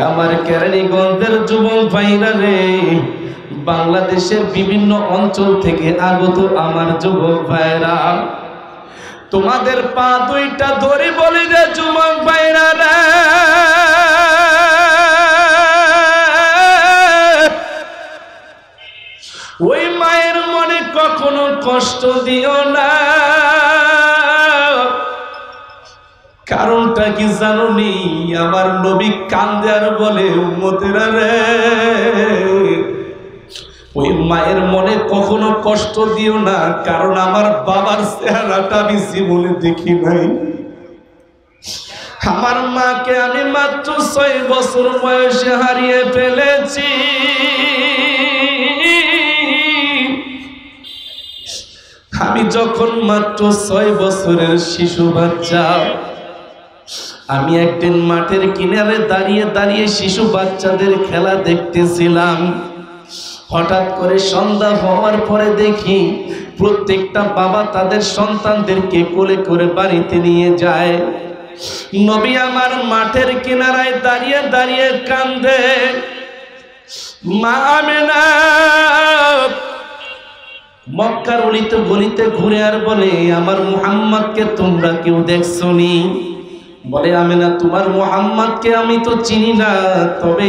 আমার কেরানীগঞ্জের যুবক ভাইরা রে, বাংলাদেশের বিভিন্ন অঞ্চল থেকে আগত আমার যুবক ভাইরা, তোমাদের পা দুইটা ধরে বলি রে যুবক ভাইরা রে, ওই মায়ের মনে কখনো কষ্ট দিও না। কারণটা কি জানোনি? আমার নবী কান্দে আর বলে, উম্মতেরা রে, ওই মায়ের মনে কখনো কষ্ট দিও না, কারণ আমার বাবার চেহারাটা আমি জীবনে দেখি নাই। আমার মাকে আমি মাত্র 6 বছর বয়সে হারিয়ে ফেলেছি। আমি যখন মাত্র 6 বছরের শিশু বাচ্চা, আমি একদিন মাঠের কিনারে দাঁড়িয়ে দাঁড়িয়ে শিশু বাচ্চাদের খেলা দেখতেছিলাম। হঠাৎ করে সন্ধ্যা হওয়ার পরে দেখি প্রত্যেকটা বাবা তাদের সন্তানদেরকে কোলে করে বাড়িতে নিয়ে যায়। নবী আমার মাঠের কিনারায় দাঁড়িয়ে দাঁড়িয়ে কান্দে। মা আমেনা মক্কার অলিতে গলিতে ঘুরে আর বলে, আমার মুহাম্মদকে তোমরা কেউ দেখছনি? বলে, আমেনা তোমার মুহাম্মদকে আমি তো চিনি না, তবে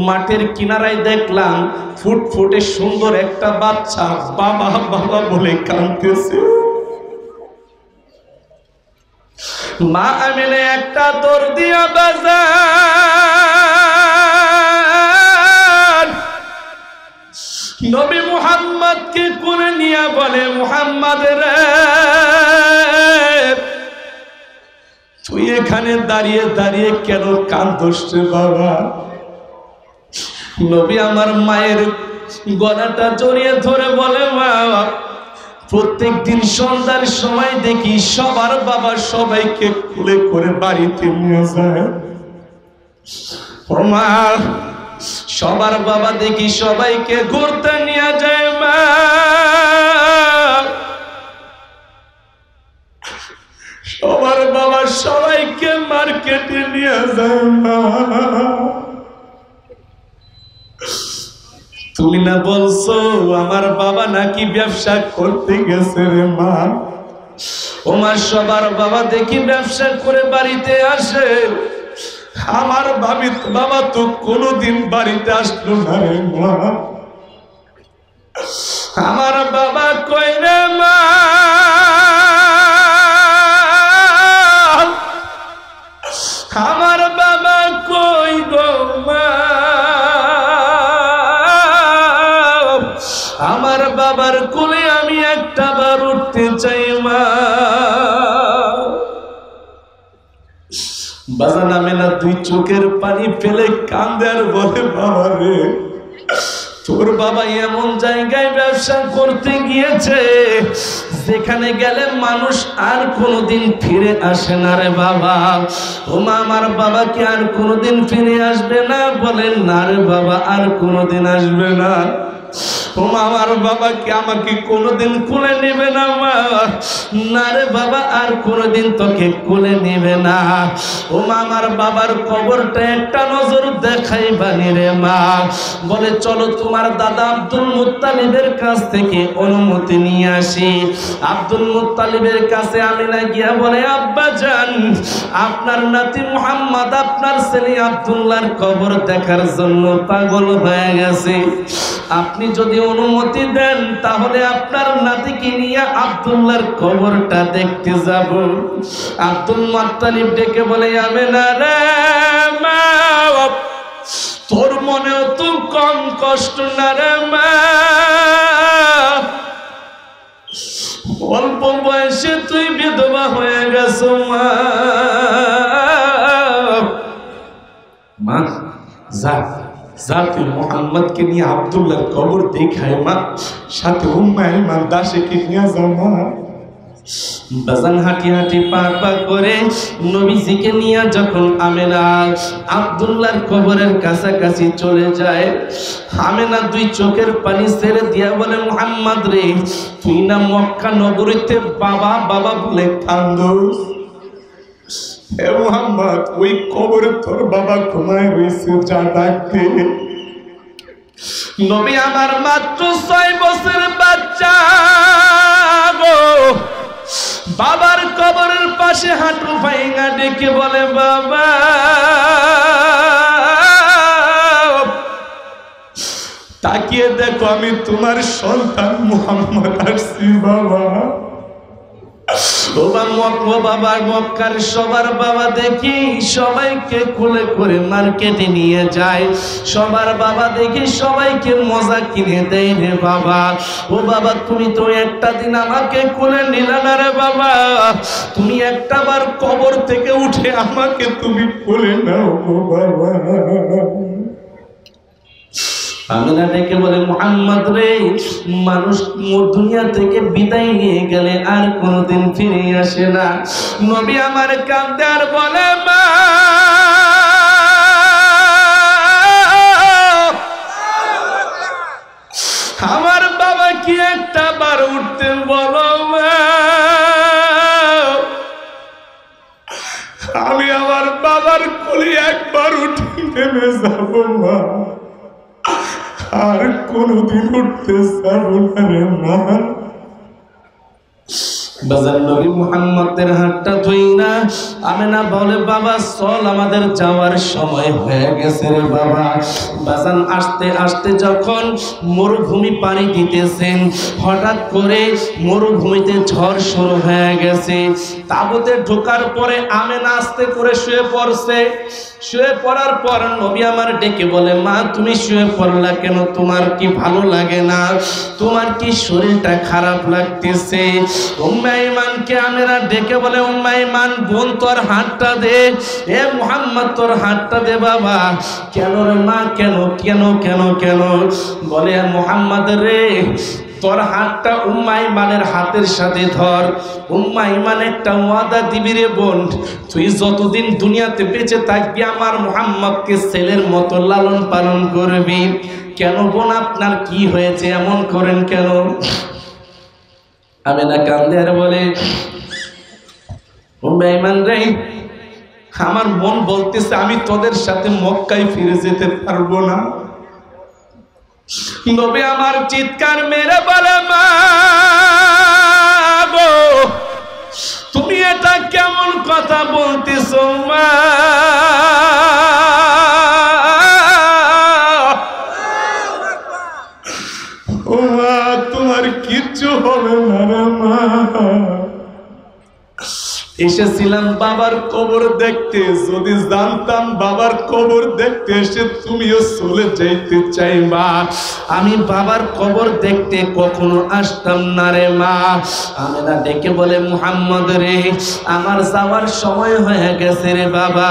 মাঠের কিনারায় দেখলাম ফুটফুটে সুন্দর একটা বাচ্চা বাবা বাবা বলে কাঁদতেছে। মা আমেনা একটা দৌড় দিয়া বাজার নবী মুহাম্মদকে কোলে নিয়ে বলে, মুহাম্মদ রে, তুই এখানে দাঁড়িয়ে দাঁড়িয়ে কেন কাঁদছিস রে বাবা? নবী আমার মায়ের গলাটা জড়িয়ে ধরে বলে, মা, প্রত্যেক দিন সন্ধ্যার সময় দেখি সবার বাবা সবাইকে কোলে করে বাড়িতে নিয়ে যায়। ও মা, সবার বাবা দেখি সবাইকে ঘুরতে নিয়ে যায়। মা, সবার বাবা সবাইকে মার্কেটে নিয়ে যায়। মা, তুমি না বলছো আমার বাবা নাকি ব্যবসা করতে গেছে রে মা? তোমার সবার বাবা দেখি ব্যবসা করে বাড়িতে আসে, আমার বাবা তো কোনোদিন বাড়িতে আসলো না রে মা। আমার বাবা কই রে মা? আমার বাবা কই গো মা? আমার বাবার কোলে আমি একটা বার উঠতে চাই মা। বাজান আমেনা 2 চোখের পানি ফেলে কান্দে আর বলে, বাবা রে, তোর বাবা এমন জায়গায় ব্যবসা করতে গিয়েছে যেখানে গেলে মানুষ আর কোনোদিন ফিরে আসে না রে বাবা। ও মা, আমার বাবা কি আর কোনোদিন ফিরে আসবে না? বলেন না রে বাবা, আর কোনোদিন আসবে না। ও মা, আমার বাবা কি আমাকে কোনোদিন কোলে নেবে না? মা, না রে বাবা, আর কোনোদিন তোকে কোলে নেবে না। ও মা, আমার বাবার কবরটা একটা নজর দেখাইবানি রে মা। বলে, চলো তোমার দাদা আব্দুল মুত্তালিবের কাছ থেকে অনুমতি নিয়ে আসি। আব্দুল মুত্তালিবের কাছে আমিনা গিয়া বলে, আব্বা জান, আপনার নাতি মুহাম্মদ আপনার ছেলে আব্দুল্লাহর কবর দেখার জন্য পাগল হয়ে গেছে। আপনি যদি অনুমতি দেন তাহলে আপনার নাতিকে নিয়ে আব্দুল্লাহর কবরটা দেখতে যাব। আব্দুল মুত্তালিব ডেকে বলে, আমেনা রে মা, তোর মনেও তো কম কষ্ট না রে মা। অল্প বয়সে তুই বিধবা হয়ে গেছো মা। মা, যা যা, তুই মুহাম্মদকে নিয়ে আব্দুল্লাহর কবর দেখায় মা, সাথে উম্মে আইমান দাসীকে নিয়ে যাও মা। বাজান হাঁটি হাঁটি পা পা করে নবীজিকে নিয়ে যখন আমেনা আব্দুল্লাহর কবরের কাছাকাছি চলে যায়, আমেনা 2 চোখের পানি ছেড়ে দিয়া বলে, মুহাম্মদ রে, তুই না মক্কা নগরীতে বাবা বাবা বলে কান্দোস? হে মুহাম্মদ, ওই কবরে তোর বাবা ঘুমায় রয়েছে, যা ডাক দে। নবী আমার মাত্র 6 বছরের বাচ্চা গো, বাবার কবরের পাশে হাঁটু ভাঙা ডেকে বলে, বাবা তাকিয়ে দেখো, আমি তোমার সন্তান মুহাম্মদ আসছি বাবা। বাবা মক্কার সবার বাবা দেখি সবাইকে কোলে করে মার্কেটে নিয়ে যায়, সবার বাবা দেখি সবাইকে মজা কিনে দেয় রে বাবা। ও বাবা, তুমি তো একটা দিন আমাকে কোলে নিলে না রে বাবা, তুমি একটা বার কবর থেকে উঠে আমাকে তুমি কোলে নাও গো বাবা। আমিনা ডেকে বলে, মুহাম্মদ রে, মানুষ দুনিয়া থেকে বিদায় নিয়ে গেলে আর কোনোদিন ফিরে আসে না। নবী আমার কাঁদে আর বলে, মা আমার বাবা কি একটা বার উঠতে বলো মা, আমি আমার বাবার কোলে একবার উঠে নেমে যাব মা, আর কোনদিন উঠতে চাবো না রে মা। বাজার নবী মুহাম্মদের হাতটা ধুই না, আমেনা বলে, বাবা চল, আমাদের যাওয়ার সময় হয়ে গেছে রে বাবা। বাজান আস্তে আস্তে যখন মরুভূমি পাড়ি দিতেছেন, হঠাৎ করে মরুভূমিতে ঝড় শুরু হয়ে গেছে। তাঁবুতে ঢোকার পরে আমেনা আস্তে করে শুয়ে পড়ছে। শুয়ে পড়ার পর নবী আমার ডেকে বলে, মা তুমি শুয়ে পড়লা কেন? তোমার কি ভালো লাগে না? তোমার কি শরীরটা খারাপ লাগতেছে? উম্মে আইমানকে আমেনা ডেকে বলে, উম্মে আইমান বোন তোর হাতটা দে, এ মুহাম্মদ তোর হাতটা দে বাবা। কেন রে মা, কেন কেন কেন কেন? বলে, মুহাম্মদ রে, তোর হাতটা উম্মে আইমানের হাতের সাথে ধর। উম্মে আইমান একটা ওয়াদা দিবি রে বোন, তুই যতদিন দুনিয়াতে বেঁচে থাকবি আমার মুহাম্মদকে ছেলের মতো লালন পালন করবি। কেন বোন, আপনার কি হয়েছে, এমন করেন কেন? আমেনা কান্দে আর বলে, উম্মে আইমান রে, আমার মন বলতেছে আমি তোদের সাথে মক্কায় ফিরে যেতে পারবো না। নবী আমার চিৎকার মেরে বলে, মা গো, তুমি এটা কেমন কথা বলতেছো মা? ও মা, তোমার কিচ্ছু হবে না রে মা। এসেছিলাম বাবার কবর দেখতে, যদি জানতাম বাবার কবর দেখতে এসে তুমিও চলে যাইতে চাইবা, আমি বাবার কবর দেখতে কখনো আসতাম না রে মা। আমেনা ডেকে বলে, মুহাম্মদ রে, আমার যাওয়ার সময় হয়ে গেছে রে বাবা।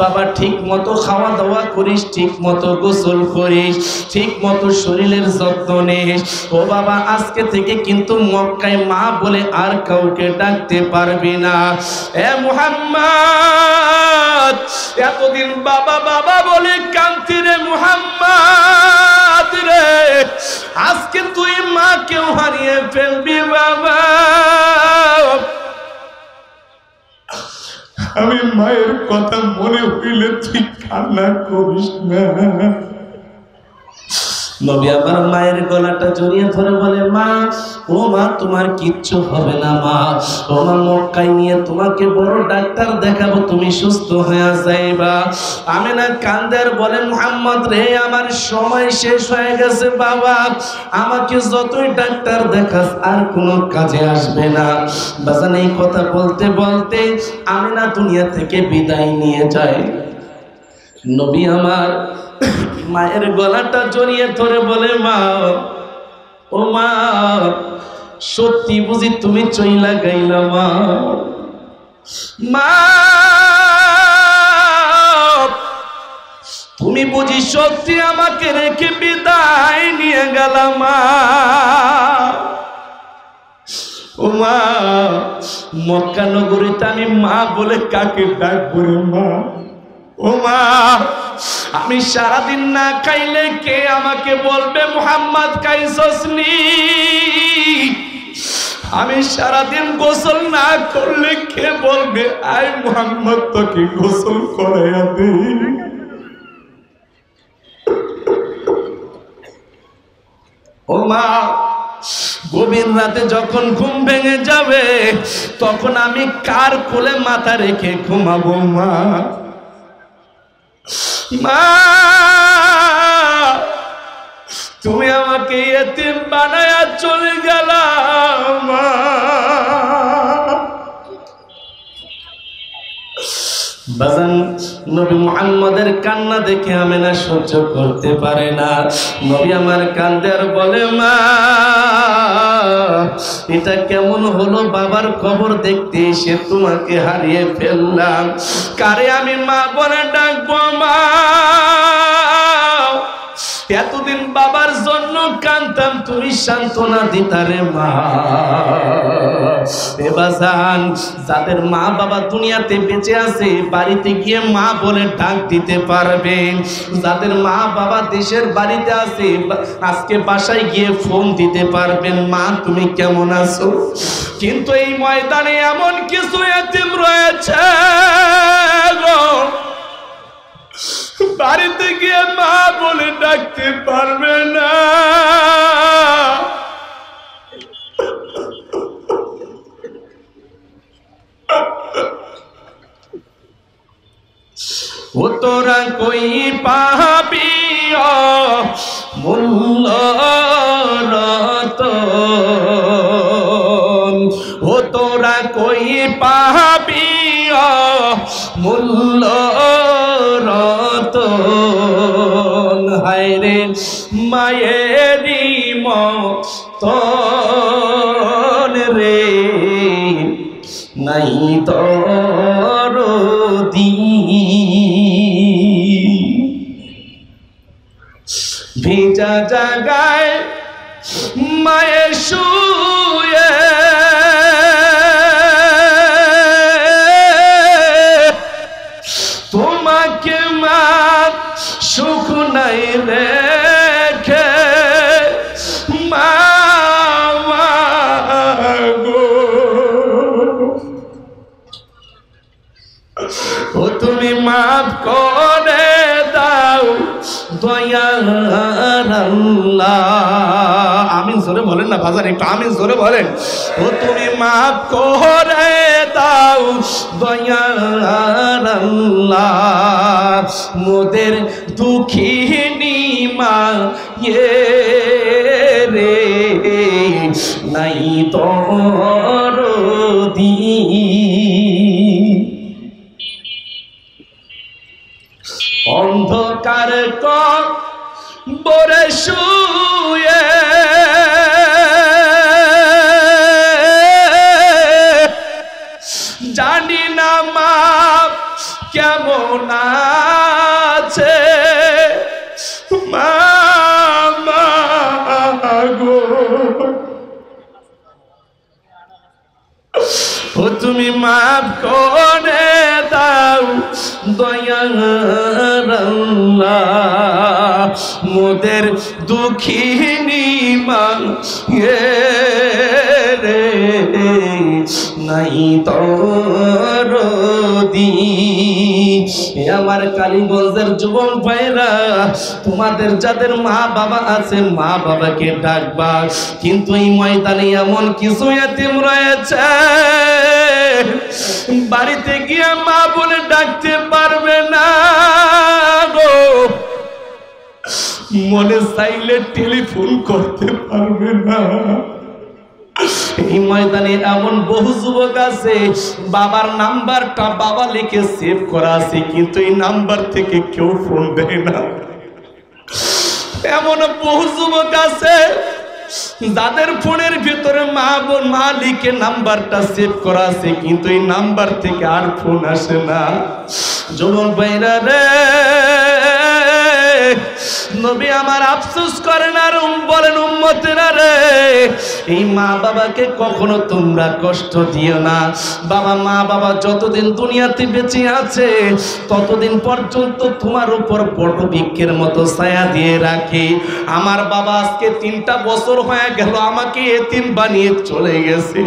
বাবা ঠিক মতো খাওয়া দাওয়া করিস, ঠিক মতো গোসল করিস, ঠিক মতো শরীরের যত্ন নিস। ও বাবা, আজকে থেকে কিন্তু মক্কায় মা বলে আর কাউকে ডাকতে পারবি না। এ মুহাম্মদ, এতদিন বাবা বাবা বলে কাঁদতি রে মুহাম্মদ রে, আজকে তুই মাকেও হারিয়ে ফেলবি বাবা। আমি মায়ের কথা মনে হইলে তুই কান্না করিস না। নবী আমার মায়ের গলাটা জড়িয়ে ধরে বলে, মা ও মা, তোমার কিচ্ছু হবে না মা। ও মা, মক্কায় নিয়ে তোমাকে বড় ডাক্তার দেখাবো, তুমি সুস্থ হয়ে যাইবা। আমেনা কান্দার বলে, মুহাম্মদ রে, আমার সময় শেষ হয়ে গেছে বাবা, আমাকে যতই ডাক্তার দেখাস আর কোনো কাজে আসবে না। বাজান এই কথা বলতে বলতে আমেনা দুনিয়া থেকে বিদায় নিয়ে যায়। নবী আমার মায়ের গলাটা জড়িয়ে ধরে বলে, মা ও মা, সত্যি বুঝি তুমি চইলা গাইলা মা? মা তুমি বুঝি সত্যি আমাকে রেখে বিদায় নিয়ে গেলা মা? ও মা, মক্কা নগরীতে আমি মা বলে কাকে ডাকবো রে মা? ও মা, আমি সারাদিন না খাইলে কে আমাকে বলবে মুহাম্মদ খাইছসনি? আমি সারাদিন গোসল না করলে কে বলবে আয় মোহাম্মদ তোকে গোসল করাইয়া দেই। ও মা, গভীর রাতে যখন ঘুম ভেঙে যাবে তখন আমি কার কোলে মাথা রেখে ঘুমাবো মা? মা, তুমি আমাকে এতিম বানায়া চলে গেলা মা। বাজান, নবী মুহাম্মদের কান্না দেখে আমেনা সহ্য করতে পারে না। নবী আমার কান্দে আর বলে মা, এটা কেমন হলো বাবার কবর দেখতে এসে তোমাকে হারিয়ে ফেললাম। কারে আমি মা বলে ডাকবো মা? এতদিন বাবার জন্য কাঁদতাম, তুমি সান্ত্বনা দিতারে মা। বাজান, যাদের মা বাবা দুনিয়াতে বেঁচে আছে বাড়িতে গিয়ে মা বলে ডাক দিতে পারবেন। যাদের মা বাবা দেশের বাড়িতে আছে আজকে বাসায় গিয়ে ফোন দিতে পারবেন, মা তুমি কেমন আছো? কিন্তু এই ময়দানে এমন কিছু এতিম রয়েছে বাড়িতে গিয়ে মা বলে ডাকতে পারবে না। ও তোরা কই পাবি মূল্য রতন, ও তোরা কই পাবি মূল্য রতন। হায় রে মায়েরি মতন রে নাই তোর ভিজা জাগায় মায়ের শুয়ে তোমাকে মা সুখ নাই রেখে মা গো। ও তুমি মাফ করে দাও দয়ার আল্লাহ। আমিন জোরে বলেন না বাজার, একটু আমিন জোরে বলেন। ও তুমি মাফ করে দাও দয়ার আল্লাহ, মোদের দুঃখিনী মা রে নাই তোর দি। অন্ধকার কবরে শুয়ে জানি না মা কেমন আছে মা গো। ও তুমি মাফ করে দাও দয়ার আল্লাহ, মোদের দুঃখিনী মা রে নাই তোর দি। আমার কালীগঞ্জের যুবক ভাইরা, তোমাদের যাদের মা বাবা আছে মা বাবাকে ডাকবা, কিন্তু এই ময়দানে এমন কিছু এতিম রয়েছে বাড়িতে গিয়ে মা বলে ডাকতে পারবে না গো, মনে চাইলে টেলিফোন করতে পারবে না। এই ময়দানে এমন বহু যুবক আছে বাবার নাম্বারটা বাবা লিখে সেভ করা আছে, কিন্তু এই নাম্বার থেকে কেউ ফোন দেয় না। এমন বহু যুবক আছে যাদের ফোনের ভিতরে মা লিখে নাম্বারটা সেভ করা আছে, কিন্তু এই নাম্বার থেকে আর ফোন আসে না। যুবক ভাইরা রে, নবী আমার আফসোস করেন আর বলেন উম্মতেরা রে, এই মা বাবাকে কখনো তোমরা কষ্ট দিও না। বাবা মা বাবা যতদিন দুনিয়াতে বেঁচে আছে ততদিন পর্যন্ত তোমার উপর বটবৃক্ষের মতো ছায়া দিয়ে রাখে। আমার বাবা আজকে 3টা বছর হয়ে গেল আমাকে এতিম বানিয়ে চলে গেছে।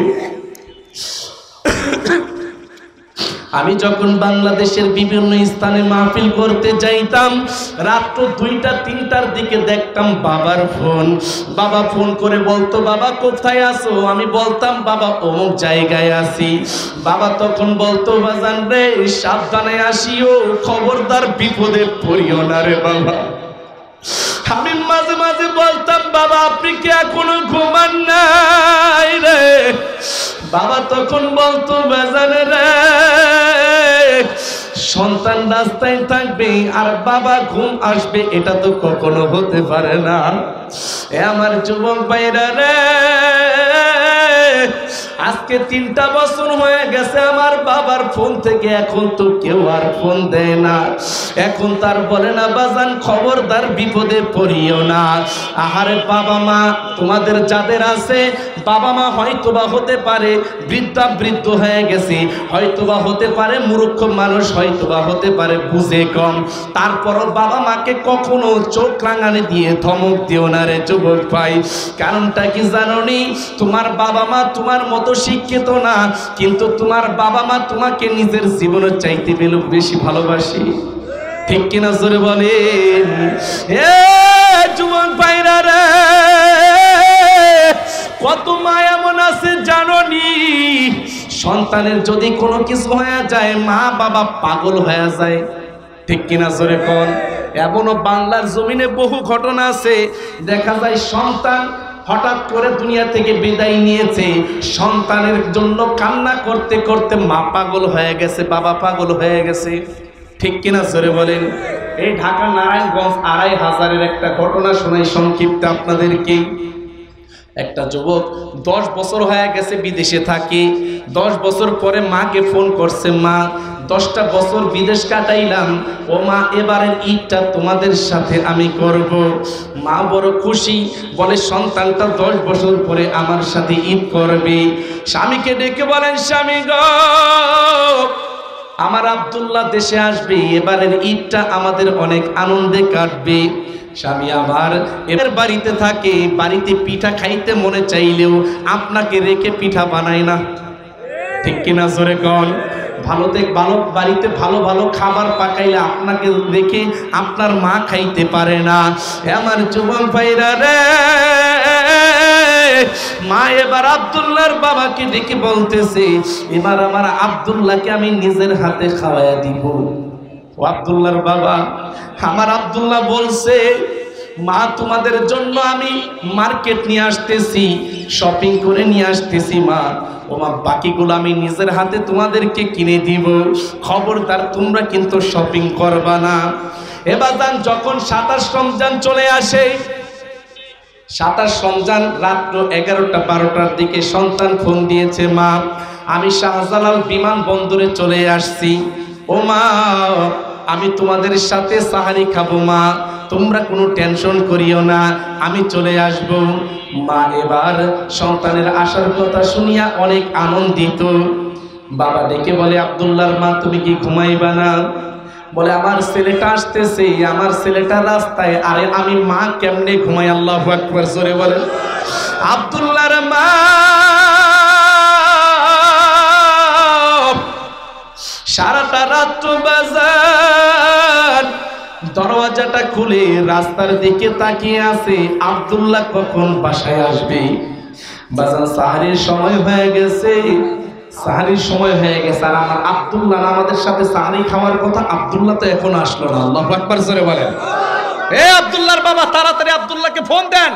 আমি যখন বাংলাদেশের বিভিন্ন স্থানে মাহফিল করতে যাইতাম, রাত্র 2টা 3টার দিকে দেখতাম বাবার ফোন। বাবা ফোন করে বলতো বাবা কোথায় আছো? আমি বলতাম বাবা অমুক জায়গায় আছি। বাবা তখন বলতো বাজান রে সাবধানে আসিও, খবরদার বিপদে পড়িও না রে বাবা। আমি মাঝে মাঝে বলতাম বাবা আপনি কি এখনো ঘুমান নাই রে? বাবা তখন বলতো বাজানে রে সন্তান রাস্তায় থাকবে আর বাবা ঘুম আসবে, এটা তো কখনো হতে পারে না। এ আমার যুবক ভাইরা রে, আজকে 3টা বছর হয়ে গেছে আমার বাবার ফোন থেকে এখন তো কেউ আর ফোন দেয় না। এখন তার বলে না বাজান খবরদার বিপদে পড়িও না। আহারে বাবা মা তোমাদের যাদের আছে, বাবা মা হয়তোবা হতে পারে বৃদ্ধ হয়ে গেছে, হয়তোবা হতে পারে মূর্খ মানুষ, হয়তোবা হতে পারে বুঝে কম, তারপরও বাবা মাকে কখনো চোখ রাঙানি দিয়ে ধমক দিও না রে যুবক ভাই। কারণটা কি জানোনি? তোমার বাবা মা তোমার মতো শিক্ষিত না, কিন্তু তোমার বাবা মা তোমাকে নিজের জীবনের চাইতে বেশি ভালোবাসে। ঠিক কিনা জোরে বলেন? এ যুবক ভাইরা রে, কত মা এমন আছে জানোনি, সন্তানের যদি কোনো কিছু হয়ে যায় মা বাবা পাগল হয়ে যায়। ঠিক কিনা জোরে কোন? এমনও বাংলার জমিনে বহু ঘটনা আছে, দেখা যায় সন্তান হঠাৎ করে দুনিয়া থেকে বিদায় নিয়েছে, সন্তানের জন্য কান্না করতে করতে মা পাগল হয়ে গেছে, বাবা পাগল হয়ে গেছে। ঠিক কিনা জোরে বলেন? এই ঢাকা নারায়ণগঞ্জ 2500-এর একটা ঘটনা শোনাই সংক্ষিপ্তে আপনাদেরকে। একটা যুবক 10 বছর হয়ে গেছে বিদেশে থাকে। 10 বছর পরে মাকে ফোন করছে, মা 10টা বছর বিদেশ কাটাইলাম, ও মা এবারের ঈদটা তোমাদের সাথে আমি করব। মা বড় খুশি, বলে সন্তানটা 10 বছর পরে আমার সাথে ঈদ করবে। স্বামীকে ডেকে বলেন স্বামী গো, আমার আব্দুল্লাহ দেশে আসবে, এবারের ঈদটা আমাদের অনেক আনন্দে কাটবে। স্বামী আমার এবার বাড়িতে থাকে, বাড়িতে পিঠা খাইতে মনে চাইলেও আপনাকে রেখে পিঠা বানায় না। ঠিক কিনা জোরে কন? ভালো বাড়িতে ভালো ভালো খাবার পাকাইলে আপনাকে রেখে আপনার মা খাইতে পারে না। আমার যুবক ভাইরা রে, মা এবার আব্দুল্লাহর বাবাকে ডেকে বলতেছে এবার আমার আব্দুল্লাহকে আমি নিজের হাতে খাওয়াইয়া দিব। ও আব্দুল্লাহর বাবা, আমার আব্দুল্লাহ বলছে মা তোমাদের জন্য আমি মার্কেট নিয়ে আসতেছি, শপিং করে নিয়ে আসতেছি মা, ও মা বাকিগুলো আমি নিজের হাতে তোমাদেরকে কিনে দিব, খবরদার তোমরা কিন্তু শপিং করবা না। এবার যখন 27 রমজান চলে আসে, 27 রমজান রাত্র 11টা-12টার দিকে সন্তান ফোন দিয়েছে, মা আমি শাহজালাল বিমানবন্দরে চলে আসছি, ও মা আমি তোমাদের সাথে সাহারি খাবো মা, তোমরা কোনো টেনশন করিও না, আমি চলে আসব। মা এবার সন্তানের আসার কথা শুনিয়া অনেক আনন্দিত। বাবা ডেকে বলে আব্দুল্লাহর মা তুমি কি ঘুমাইবা না? বলে আমার ছেলেটা আসতেছে, আমার ছেলেটা রাস্তায়, আরে আমি মা কেমনে ঘুমাই? আল্লাহু আকবার জোরে বলে। আব্দুল্লাহর মা সারাটা রাত্র বাজার দরওয়াজাটা খুলে রাস্তার দিকে তাকিয়ে আছে, আব্দুল্লাহ কখন বাসায় আসবে। বাজার সাহারির সময় হয়ে গেছে, সাহারির সময় হয়ে গেছে, আর আমার আব্দুল্লাহ আমাদের সাথে সাহারি খাওয়ার কথা, আব্দুল্লাহ তো এখন আসলো না। আল্লাহু আকবার জোরে বলেন। এ আব্দুল্লাহর বাবা তাড়াতাড়ি আব্দুল্লাহকে ফোন দেন।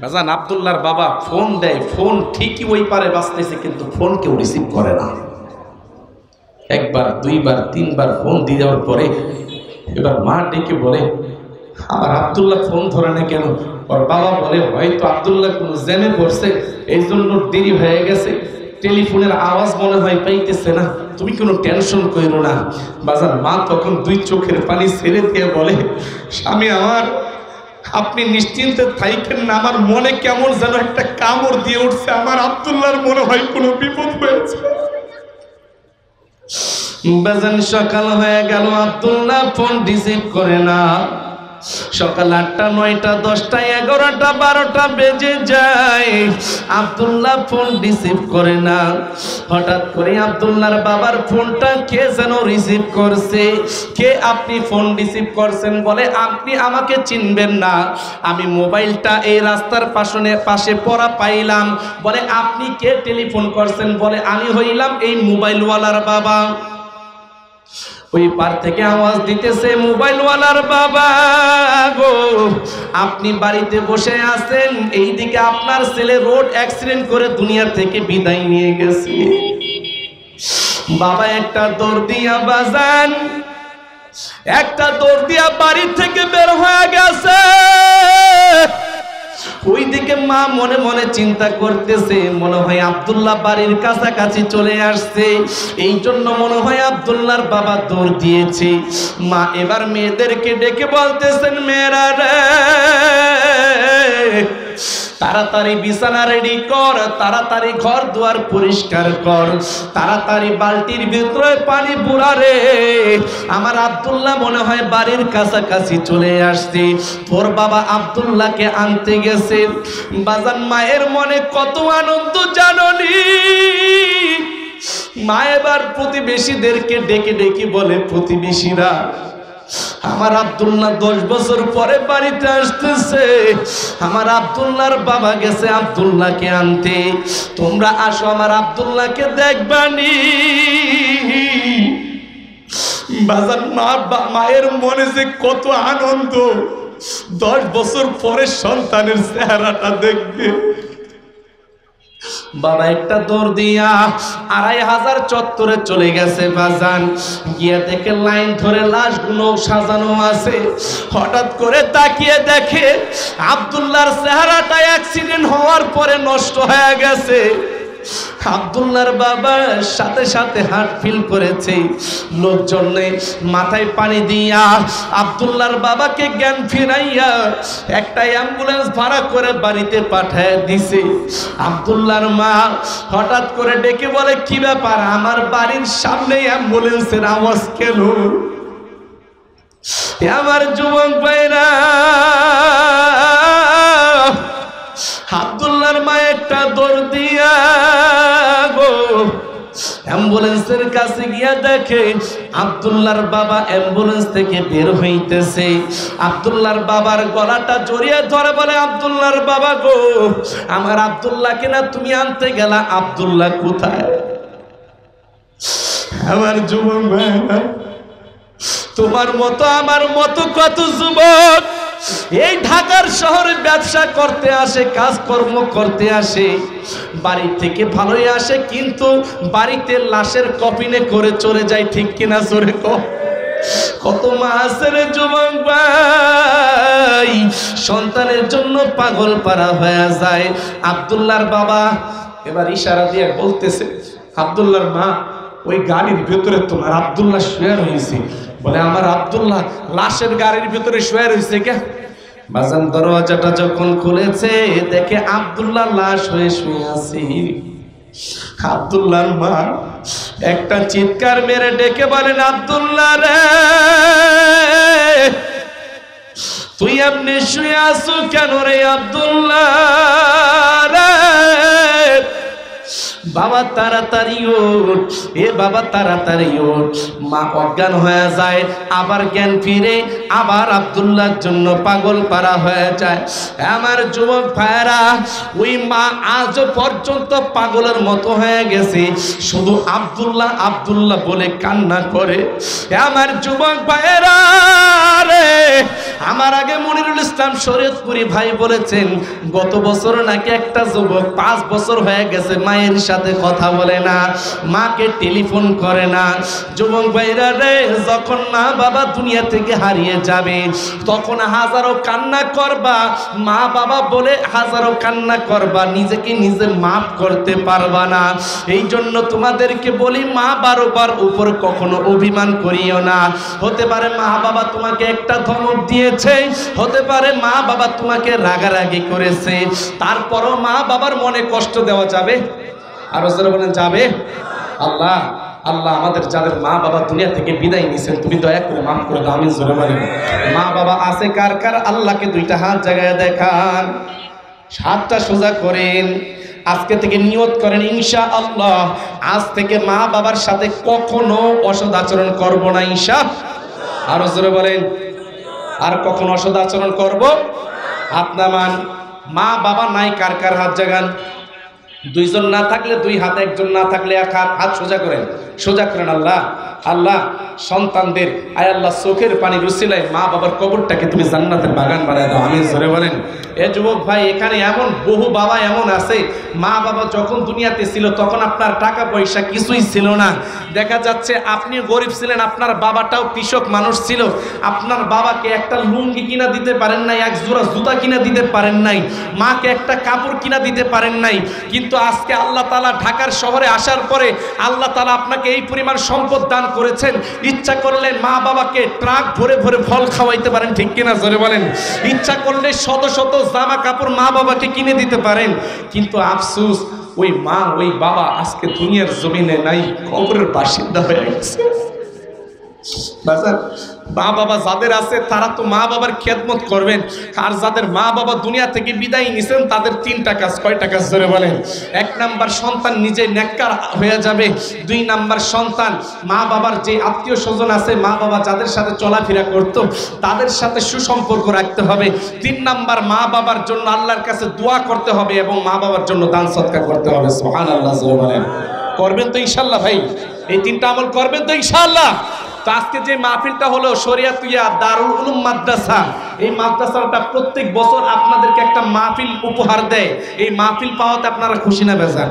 বাজান আব্দুল্লাহর বাবা ফোন দেয়, ফোন ঠিকই ওই পারে বাজতেছে কিন্তু ফোন কেউ রিসিভ করে না। একবার, দুইবার, তিনবার ফোন দিয়ে দেওয়ার পরে এবার মা ডেকে বলে আমার আব্দুল্লাহ ফোন ধরে না কেন? ওর বাবা বলে হয়তো আব্দুল্লাহ কোনো জ্যামে পড়ছে, এই জন্য দেরি হয়ে গেছে, টেলিফোনের আওয়াজ মনে হয় পাইতেছে না, তুমি কোনো টেনশন করো না। বাজার মা তখন 2 চোখের পানি ছেড়ে দিয়ে বলে স্বামী আমার আপনি নিশ্চিন্তে থাকেন না, আমার মনে কেমন যেন একটা কামড় দিয়ে উঠছে, আমার আব্দুল্লাহর মনে হয় কোনো বিপদ হয়েছে। বেজান সকাল হয়ে গেল, আব্দুল্লাহ ফোন রিসিভ করে না। সকাল 8টা 9টা 10টা 11টা 12টা বেজে যায়, আব্দুল্লাহ ফোন রিসিভ করে না। হঠাৎ করে আব্দুল্লাহর বাবার ফোনটা কে যেন রিসিভ করছে। কে আপনি ফোন রিসিভ করছেন? বলে আপনি আমাকে চিনবেন না, আমি মোবাইলটা এই রাস্তার পাশে পড়া পাইলাম। বলে আপনি কে টেলিফোন করছেন? বলে আমি হইলাম এই মোবাইলওয়ালার বাবা। ওই পার থেকে আওয়াজ দিতেছে, মোবাইলওয়ালার বাবা গো, আপনি বাড়িতে বসে আছেন, এইদিকে আপনার ছেলে রোড অ্যাক্সিডেন্ট করে দুনিয়া থেকে বিদায় নিয়ে গেছে। বাবা একটা দৌড় দিয়া বাজান, একটা দৌড় দিয়া বাড়ি থেকে বের হয়ে গেছে। ওইদিকে মা মনে মনে চিন্তা করতেছে, মনে হয় আব্দুল্লাহ বাড়ির কাছাকাছি চলে আসছে, এই জন্য মনে হয় আব্দুল্লাহর বাবা দৌড় দিয়েছে। মা এবার মেয়েদেরকে ডেকে বলতেছেন, মেয়েরা রে, তাড়াতাড়ি বিছানা রেডি কর, তাড়াতাড়ি ঘর দুয়ার পরিষ্কার কর, তাড়াতাড়ি বালতির ভিতরে পানি বুড়া রে, আমার আব্দুল্লাহ মনে হয় বাড়ির কাছাকাছি চলে আসছে, তোর বাবা আব্দুল্লাহকে আনতে গেছে। বাজান মায়ের মনে কত আনন্দ জাননি। মা এবার প্রতিবেশীদেরকে ডেকে ডেকে বলে, প্রতিবেশীরা, আমার আব্দুল্লাহ 10 বছর পরে বাড়িতে আসতেছে, আমার আব্দুল্লাহর বাবা গেছে আব্দুল্লাহকে আনতে, তোমরা আসো আমার আব্দুল্লাহকে দেখবানি। বাজার মায়ের মনে যে কত আনন্দ, 10 বছর পরে সন্তানের চেহারাটা দেখবে। বাবা একটা দৌড় দিয়া 2500 চত্বরে চলে গেছে। বাজান গিয়ে দেখে লাইন ধরে লাশগুলো সাজানো আছে। হঠাৎ করে তাকিয়ে দেখে আব্দুল্লাহর চেহারাটা অ্যাক্সিডেন্ট হওয়ার পরে নষ্ট হয়ে গেছে। আব্দুল্লাহর বাবা সাথে সাথে হার্ট ফিল করেছে। লোকজন মাথায় পানি দিয়া আব্দুল্লাহর বাবাকে জ্ঞান ফিরাইয়া একটা অ্যাম্বুলেন্স ভাড়া করে বাড়িতে পাঠায় দিছে। আব্দুল্লাহর মা হঠাৎ করে ডেকে বলে, কি ব্যাপার, আমার বাড়ির সামনে অ্যাম্বুলেন্সের আওয়াজ কেন? আমার যুবক ভাইরা, আব্দুল্লাহর মা একটা দৌড় দিয়া গো অ্যাম্বুলেন্সের কাছে গিয়া দেখে আব্দুল্লাহর বাবা অ্যাম্বুলেন্স থেকে বের হইতেছে। আব্দুল্লাহর বাবার গলাটা জড়িয়ে ধরে বলে, আব্দুল্লাহর বাবা গো, আমার আব্দুল্লাহকে না তুমি আনতে গেলা, আব্দুল্লাহ কোথায়? আমার যুবক ভাইরা, তোমার মতো আমার মতো কত যুবক এই ঢাকার শহরে ব্যবসা করতে আসে, কাজকর্ম করতে আসে, বাড়ি থেকে ভালোই আসে, কিন্তু বাড়িতে লাশের কফিনে করে চলে যায়। ঠিক কিনা জোরে কও? কত মা আছে রে যুবক ভাই, সন্তানের জন্য পাগল পারা হয়ে যায়। আব্দুল্লাহর বাবা এবার ইশারা দিয়ে বলতেছে, আব্দুল্লাহর মা, ওই গাড়ির ভেতরে তোমার আব্দুল্লাহ শুয়ে রয়েছে। বলে, আমার আব্দুল্লাহ লাশের গাড়ির ভিতরে শুয়ে রয়েছে কে? বাজান দরজাটা যখন খুলেছে দেখে আব্দুল্লাহ লাশ হয়ে শুয়ে আছে। আব্দুল্লাহর মা একটা চিৎকার মেরে ডেকে বলেন, আব্দুল্লাহ রে, তুই এমনি শুয়ে আছো কেন রে আব্দুল্লাহ রে? বাবা তাড়াতাড়ি ওঠ, এ বাবা তাড়াতাড়ি ওঠ। মা অজ্ঞান হয়ে যায়, আবার জ্ঞান ফিরে, আবার আব্দুল্লাহর জন্য পাগল পারা হয়ে যায়। আমার যুবক ভাইরা, ওই মা আজও পর্যন্ত পাগলের মতো হয়ে গেছে, শুধু আব্দুল্লাহ আব্দুল্লাহ বলে কান্না করে। আমার যুবক ভাইরা রে, আমার আগে মনিরুল ইসলাম শরীয়তপুরি ভাই বলেছেন, গত বছর নাকি একটা যুবক 5 বছর হয়ে গেছে মায়ের সাথে কথা বলে না, মাকে টেলিফোন করে না। যুবক ভাইরা রে, যখন মা বাবা দুনিয়া থেকে হারিয়ে যাবে তখন হাজারো কান্না করবা, মা বাবা বলে হাজারো কান্না করবা, নিজেকে নিজে মাফ করতে পারবা না। এই জন্য তোমাদেরকে বলি, মা বারবার উপর কখনো অভিমান করিও না। হতে পারে মা বাবা তোমাকে একটা ধমক দিয়ে দিয়েছে, হতে পারে মা বাবা তোমাকে রাগারাগি করেছে, তারপরও মা বাবার মনে কষ্ট দেওয়া যাবে? আরো জোরে বলেন যাবে? আল্লাহ আল্লাহ আমাদের যাদের মা বাবা দুনিয়া থেকে বিদায় নিছেন তুমি দয়া করে মাফ করে দাও, আমিন জোরে বলেন। মা বাবা আছে কার কার আল্লাহকে দুইটা হাত জায়গায় দেখান, হাতটা সোজা করেন, আজকে থেকে নিয়ত করেন ইনশাআল্লাহ আজ থেকে মা বাবার সাথে কখনো অসৎ আচরণ করব না ইনশাআল্লাহ। আরো জোরে বলেন আর কখনো অসৎ আচরণ করব হাত নামান। মা বাবা নাই কার কার হাত জাগান, দুইজন না থাকলে দুই হাত, একজন না থাকলে এক হাত, হাত সোজা করেন, সোজা করেন। আল্লাহ আল্লাহ সন্তানদের আয় আল্লাহ চোখের পানি রুসিলায় মা বাবার কবরটাকে তুমি জান্নাতের বাগান বানায় দাও, আমিন জোরে বলেন। এ যুবক ভাই এখানে এমন বহু বাবা এমন আছে, মা বাবা যখন দুনিয়াতে ছিল তখন আপনার টাকা পয়সা কিছুই ছিল না, দেখা যাচ্ছে আপনি গরিব ছিলেন, আপনার বাবাটাও কৃষক মানুষ ছিল, আপনার বাবাকে একটা লুঙ্গি কিনা দিতে পারেন নাই, এক জোড়া জুতা কিনা দিতে পারেন নাই, মাকে একটা কাপড় কিনা দিতে পারেন নাই, কিন্তু আজকে আল্লাহ তাআলা ঢাকার শহরে আসার পরে আল্লাহ তাআলা আপনাকে এই পরিমাণ সম্পদ দান করেছেন, ইচ্ছা করলে মা বাবাকে ট্রাক ভরে ভরে ফল খাওয়াইতে পারেন, ঠিক কিনা জোরে বলেন। ইচ্ছা করলে শত শত জামা কাপড় মা বাবাকে কিনে দিতে পারেন, কিন্তু আফসোস ওই মা ওই বাবা আজকে দুনিয়ার জমিনে নাই, কবরের বাসিন্দা হয়ে গেছে। মা বাবা যাদের আছে তারা তো মা বাবার খেদমত করবেন, আর যাদের মা বাবা দুনিয়া থেকে বিদায় নিছেন তাদের তিনটা কাজ, কয়টা কাজ ধরে বলেন? এক নাম্বার সন্তান নিজে নেককার হয়ে যাবে, দুই নাম্বার সন্তান মা বাবার যে আত্মীয় স্বজন আছে, মা বাবা যাদের সাথে চলাফেরা করতো তাদের সাথে সুসম্পর্ক রাখতে হবে, তিন নাম্বার মা বাবার জন্য আল্লাহর কাছে দোয়া করতে হবে এবং মা বাবার জন্য দান সদকা করতে হবে। সুবহানাল্লাহ জোরে বলেন। করবেন তো ইনশাআল্লাহ ভাই? এই তিনটা আমল করবেন তো ইনশাআল্লাহ? তো আজকে যে মাহফিলটা হলো শরিয়াতুয়া দারুল উলুম মাদ্রাসা, এই মাদ্রাসাটা প্রত্যেক বছর আপনাদেরকে একটা মাহফিল উপহার দেয়, এই মাহফিল পাওয়াতে আপনারা খুশি না বেজার?